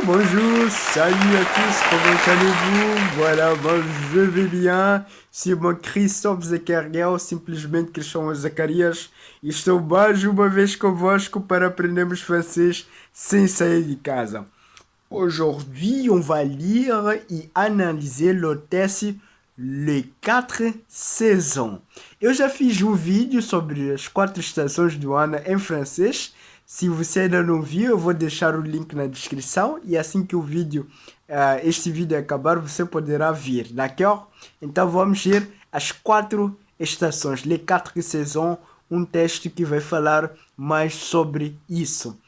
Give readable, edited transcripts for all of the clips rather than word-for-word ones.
bonjour, salut à tous, comment allez-vous? Voilà, moi je vais bien. C'est moi Christophe Zacarias, ou simplesmente Cristiano Zacarias. E estou mais uma vez convosco para aprendermos francês sem sair de casa. Aujourd'hui, on va lire et analyser le texte Les Quatre Saisons. Eu já fiz um vídeo sobre as quatro estações do ano em francês. Se você ainda não viu, eu vou deixar o link na descrição e assim que este vídeo acabar, você poderá vir, d'accord? Então vamos ver as quatro estações, les quatre saisons, um texto que vai falar mais sobre isso.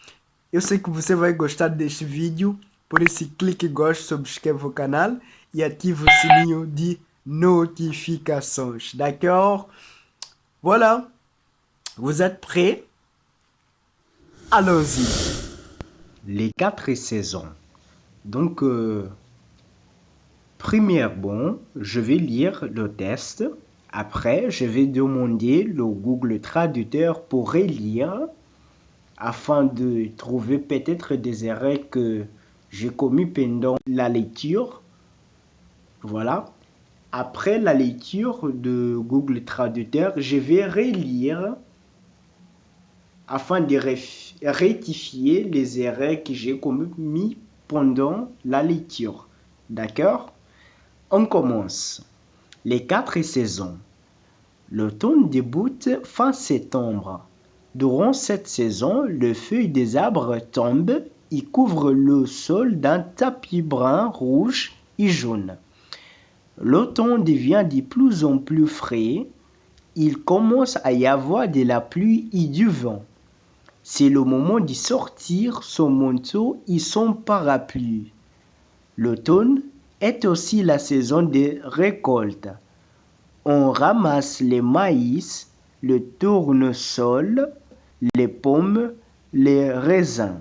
Eu sei que você vai gostar deste vídeo, por isso clique em gosto, subscreva o canal e ative o sininho de notificações, d'accord? Voilà, vous êtes prêts? Allons-y. Les quatre saisons. Donc, premièrement, je vais lire le test. Après, je vais demander le Google Traducteur pour relire afin de trouver peut-être des erreurs que j'ai commises pendant la lecture. Voilà. Après la lecture de Google Traducteur, je vais relire afin de rectifier les erreurs que j'ai commises pendant la lecture. D'accord? On commence. Les quatre saisons. L'automne débute fin septembre. Durant cette saison, les feuilles des arbres tombent et couvrent le sol d'un tapis brun, rouge et jaune. L'automne devient de plus en plus frais. Il commence à y avoir de la pluie et du vent. C'est le moment de sortir son manteau et son parapluie. L'automne est aussi la saison des récoltes. On ramasse les maïs, le tournesol, les pommes, les raisins.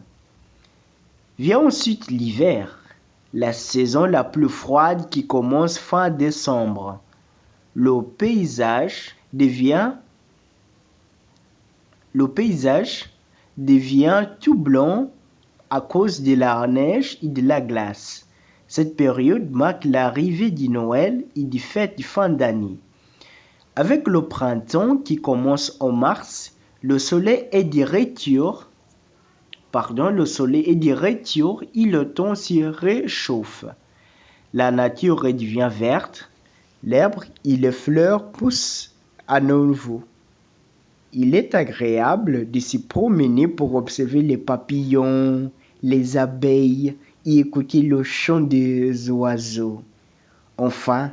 Vient ensuite l'hiver, la saison la plus froide qui commence fin décembre. Le paysage devient tout blanc à cause de la neige et de la glace. Cette période marque l'arrivée du Noël et des fêtes de fin d'année. Avec le printemps qui commence en mars, le soleil est de retour et le temps se réchauffe. La nature redevient verte, l'herbe et les fleurs poussent à nouveau. Il est agréable de se promener pour observer les papillons, les abeilles et écouter le chant des oiseaux. Enfin,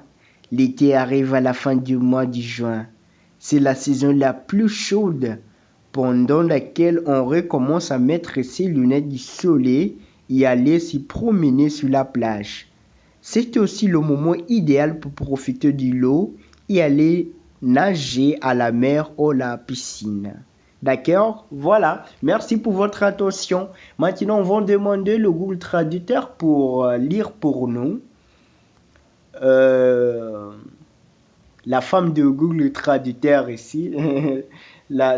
l'été arrive à la fin du mois de juin. C'est la saison la plus chaude, pendant laquelle on recommence à mettre ses lunettes de soleil et aller se promener sur la plage. C'est aussi le moment idéal pour profiter de l'eau et aller nager à la mer ou à la piscine. D'accord? Voilà. Merci pour votre attention. Maintenant, on va demander le Google Traducteur pour lire pour nous. La femme de Google Traducteur ici,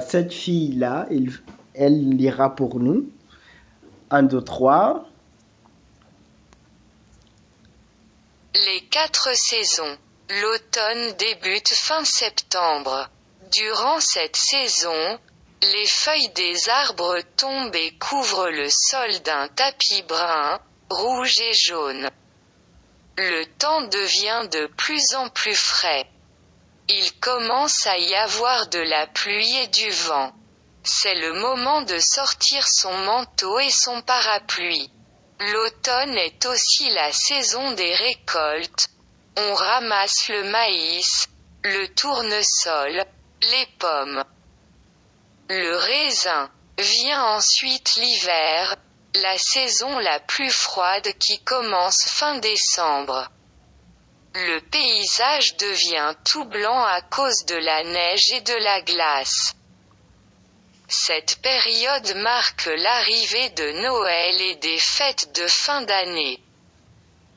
cette fille-là, elle lira pour nous. 1, 2, 3. Les quatre saisons. L'automne débute fin septembre. Durant cette saison, les feuilles des arbres tombent et couvrent le sol d'un tapis brun, rouge et jaune. Le temps devient de plus en plus frais. Il commence à y avoir de la pluie et du vent. C'est le moment de sortir son manteau et son parapluie. L'automne est aussi la saison des récoltes. On ramasse le maïs, le tournesol, les pommes. Le raisin. Vient ensuite l'hiver, la saison la plus froide qui commence fin décembre. Le paysage devient tout blanc à cause de la neige et de la glace. Cette période marque l'arrivée de Noël et des fêtes de fin d'année.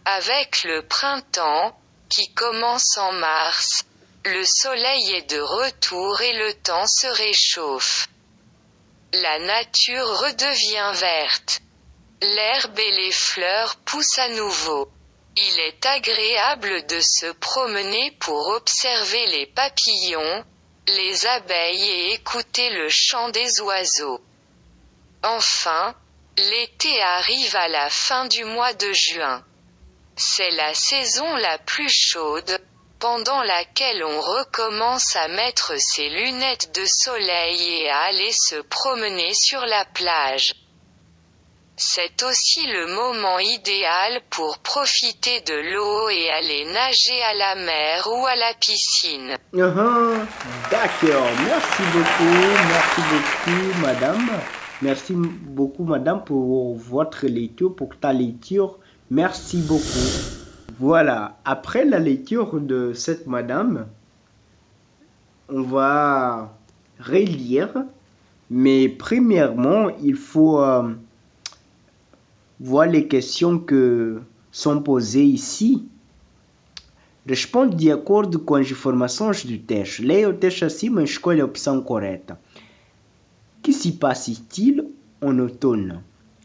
Avec le printemps, qui commence en mars, le soleil est de retour et le temps se réchauffe. La nature redevient verte. L'herbe et les fleurs poussent à nouveau. Il est agréable de se promener pour observer les papillons, les abeilles et écouter le chant des oiseaux. Enfin, l'été arrive à la fin du mois de juin. C'est la saison la plus chaude, pendant laquelle on recommence à mettre ses lunettes de soleil et à aller se promener sur la plage. C'est aussi le moment idéal pour profiter de l'eau et aller nager à la mer ou à la piscine. D'accord, merci beaucoup, madame. Merci beaucoup, madame, pour votre lecture, pour ta lecture. Merci beaucoup. Voilà, après la lecture de cette madame, on va relire, mais premièrement, il faut voir les questions que sont posées ici. Responde de acordo com as informações do texto. Leia o texto acima e escolha a opção correta. Que se passe-t-il en automne?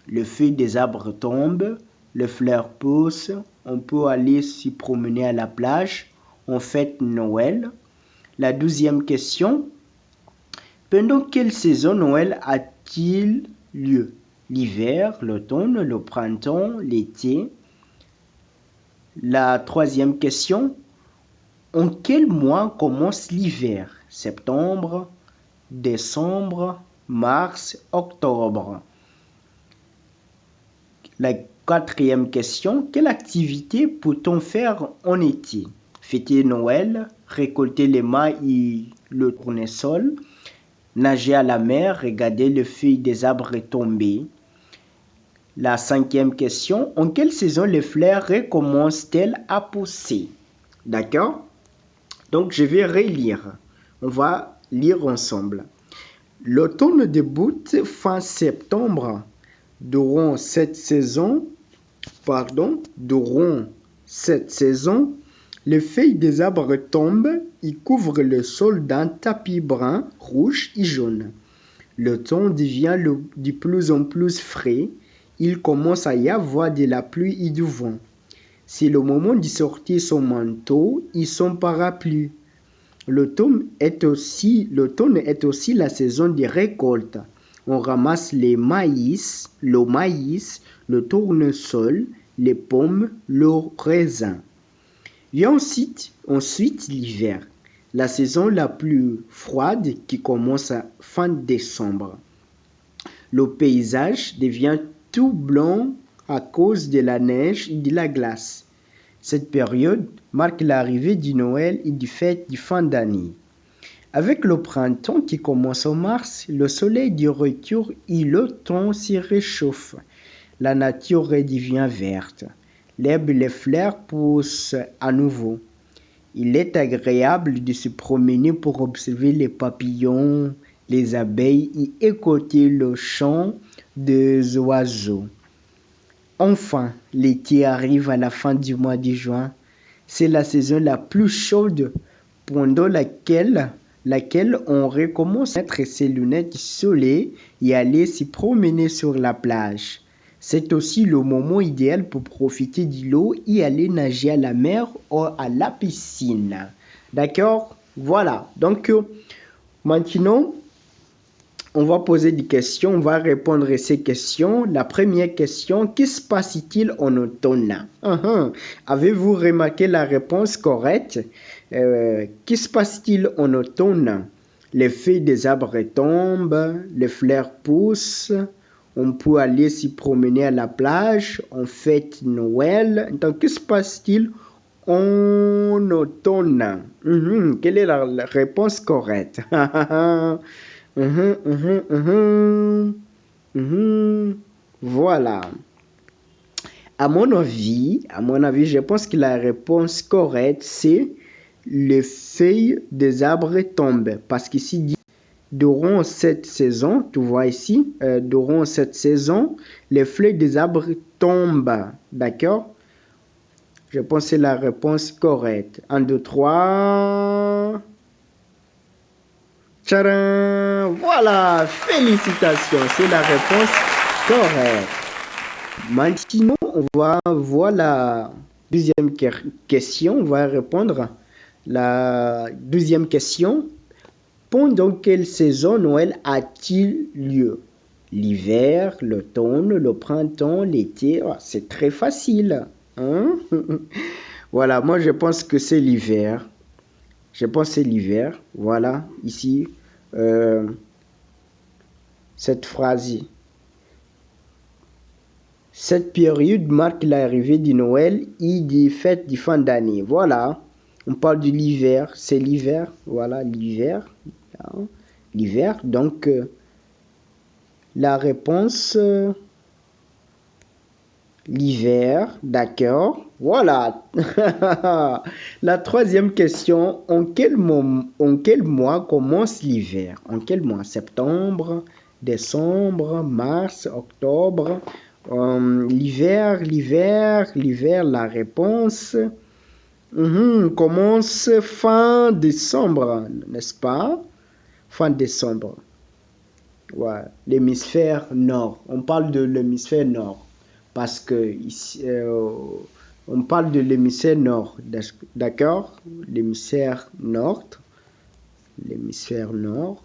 Les feuilles des arbres tombent, les fleurs poussent, on peut aller s'y promener à la plage, on fête Noël. La 12e question. Pendant quelle saison Noël a-t-il lieu? L'hiver, l'automne, le printemps, l'été. La 3e question. En quel mois commence l'hiver? Septembre, décembre, mars, octobre. La 4e question. Quelle activité peut-on faire en été? Fêter Noël, récolter les mailles et le tournesol, nager à la mer, regarder les feuilles des arbres tomber. La 5e question. En quelle saison les fleurs recommencent-elles à pousser? D'accord? Donc, je vais relire. On va lire ensemble. L'automne débute fin septembre. Durant cette saison, les feuilles des arbres tombent et couvrent le sol d'un tapis brun, rouge et jaune. Le temps devient de plus en plus frais. Il commence à y avoir de la pluie et du vent. C'est le moment de sortir son manteau et son parapluie. L'automne est aussi la saison des récoltes. On ramasse le maïs, le tournesol, les pommes, le raisin. Vient ensuite l'hiver, la saison la plus froide qui commence à fin décembre. Le paysage devient tout blanc à cause de la neige et de la glace. Cette période marque l'arrivée du Noël et des fêtes de fin d'année. Avec le printemps qui commence en mars, le soleil du retour et le temps se réchauffe. La nature redevient verte. L'herbe et les fleurs poussent à nouveau. Il est agréable de se promener pour observer les papillons, les abeilles et écouter le chant des oiseaux. Enfin, l'été arrive à la fin du mois de juin. C'est la saison la plus chaude pendant laquelle on recommence à mettre ses lunettes de soleil et aller se promener sur la plage. C'est aussi le moment idéal pour profiter de l'eau et aller nager à la mer ou à la piscine. D'accord? Voilà. Donc, maintenant, on va poser des questions. On va répondre à ces questions. La première question, que se passe-t-il en automne? Avez-vous remarqué la réponse correcte? Que se passe-t-il en automne? Les feuilles des arbres tombent, les fleurs poussent, on peut aller s'y promener à la plage, on fête Noël. Donc, que se passe-t-il en automne? Quelle est la réponse correcte? Voilà. À mon avis, je pense que la réponse correcte, c'est les feuilles des arbres tombent. Parce qu'ici, dit, durant cette saison, tu vois ici, durant cette saison, les feuilles des arbres tombent. D'accord? Je pense que c'est la réponse correcte. 1, 2, 3. Tcharam! Voilà! Félicitations! C'est la réponse correcte. Maintenant, on va voir la deuxième question. On va répondre la deuxième question. Pendant quelle saison Noël a-t-il lieu? L'hiver, l'automne, le printemps, l'été? Oh, c'est très facile. Hein? Voilà, moi je pense que c'est l'hiver. Je pense que c'est l'hiver. Voilà, ici, cette phrase. Cette période marque l'arrivée du Noël et des fêtes de fin d'année. Voilà, on parle de l'hiver, c'est l'hiver. Voilà, l'hiver. L'hiver, donc la réponse, l'hiver, d'accord. Voilà. La troisième question, en quel mois commence l'hiver? En quel mois? Septembre, décembre, mars, octobre? L'hiver, la réponse commence fin décembre, n'est-ce pas? Fin décembre. Ouais, l'hémisphère nord. On parle de l'hémisphère nord parce que ici, on parle de l'hémisphère nord, d'accord? L'hémisphère nord. L'hémisphère nord.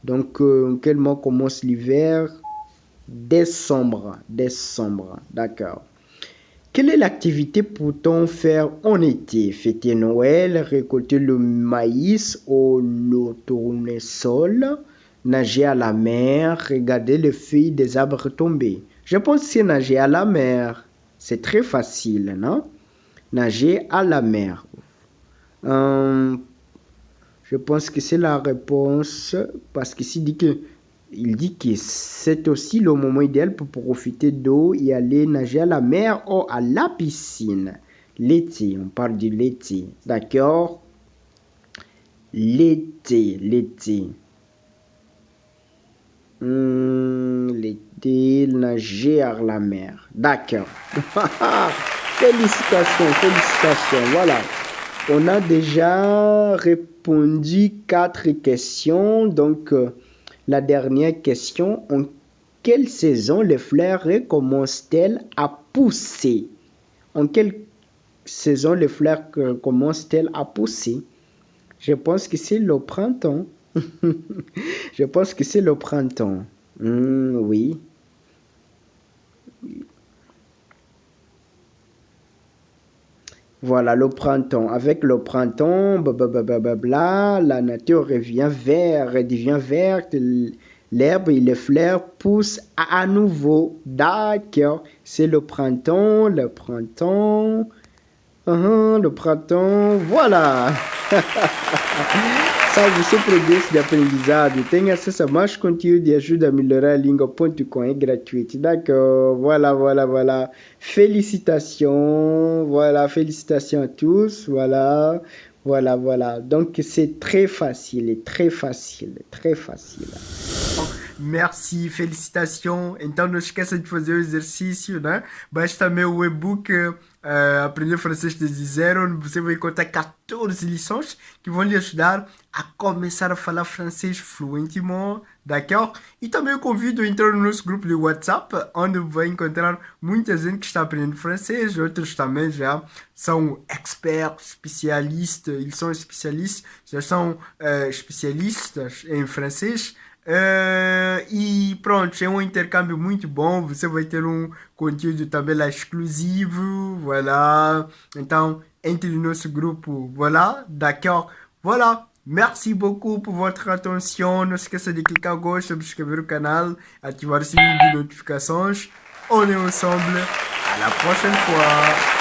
Donc, quel mois commence l'hiver? Décembre, d'accord. Quelle est l'activité peut-on faire en été? Fêter Noël, récolter le maïs ou le tournesol, nager à la mer, regarder les feuilles des arbres tomber. Je pense que c'est nager à la mer. C'est très facile, non? Nager à la mer. Je pense que c'est la réponse parce qu'ici il dit que c'est aussi le moment idéal pour profiter d'eau et aller nager à la mer ou à la piscine. L'été, on parle de l'été, d'accord? L'été. L'été, nager à la mer, d'accord. Félicitations, voilà. On a déjà répondu 4 questions, donc la dernière question, en quelle saison les fleurs commencent-elles à pousser? En quelle saison les fleurs commencent-elles à pousser? Je pense que c'est le printemps. Je pense que c'est le printemps. Oui. Voilà, le printemps. Avec le printemps, la nature devient verte, l'herbe et les fleurs poussent à nouveau. D'accord, c'est le printemps, voilà. Salve o seu progresso de aprendizado. Tenha acesso a mais conteúdo de ajuda a melhorar a língua.com. É gratuito. D'accord. Voilà. Félicitations. Voilà, félicitations à tous. Voilà. Donc, c'est très facile. Merci, félicitations. Então não esqueça de fazer o exercício, né? Basta meu e-book Aprender Francês desde Zero. Você vai encontrar 14 lições que vão lhe ajudar a começar a falar francês fluentemente, d'accord? E também eu convido a entrar no nosso grupo de WhatsApp, onde vai encontrar muita gente que está aprendendo francês, outros também já são experts, especialistas, eles são especialistas, já são especialistas em francês. E pronto, é um intercâmbio muito bom. Você vai ter um conteúdo também lá exclusivo. Voilà. Então, entre no nosso grupo. Voilà, d'accord. Voilà. Merci beaucoup pour votre attention. Não esqueça de clicar em gauche, subscrever o canal, ativar o sininho de notificações. On est ensemble. À la prochaine fois.